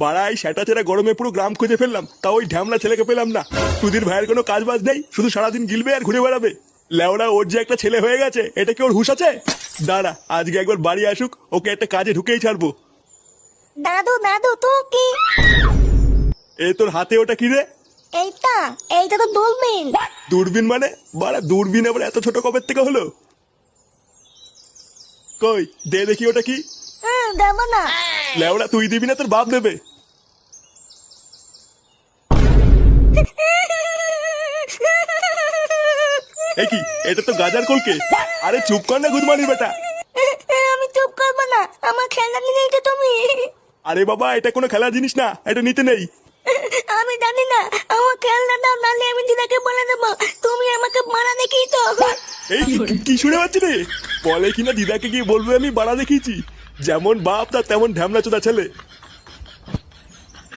বাড়াই সেটা ছেড়া গরমে পুরো গ্রাম খুঁজে ফেললাম, তা ওই ঢ্যামলা ছেলেকে পেলাম না। সুধীর ভাইয়ের কোনো কাজ বাজ নেই, শুধু সারাদিন গিলবে আর ঘুরে বেড়াবে। লেওড়া ওর যে একটা ছেলে হয়ে গেছে, এটা কি ওর হুশ আছে? দাঁড়া, আজকে একবার বাড়ি আসুক, ওকে একটা কাজে ঢুকেই ছাড়বো। দাদু দাদু তো কি? এ তোর হাতে ওটা কি রে? এইটা তো দূরবীন। দূরবীন মানে? বাড়া দূরবীন আবার এত ছোট কবের থেকে হলো? কই দে দেখি ওটা কি। দেব না। লেওড়া তুই দিবি না, তোর বাপ দেবে। এ কি, এটা তো গাজার কলকে। আরে চুপ কর না গুদমানি বেটা। আমি চুপ করবো না, আমার খেলনা নিয়ে এটা তুমি। আরে বাবা, এটা কোনো খেলার জিনিস না, এটা নিতে নেই। আমি জানি না, আমার খেলনা দাও, নাহলে আমি দিদাকে বলে দেবো তুমি আমাকে মারা দেখিয়ে তো। এই কি শুনে পাচ্ছি রে? বলে কিনা দিদাকে গিয়ে বলবে আমি বাড়া দেখিয়েছি। যেমন বাপ তার তেমন ঢ্যামলা চোদা ছেলে।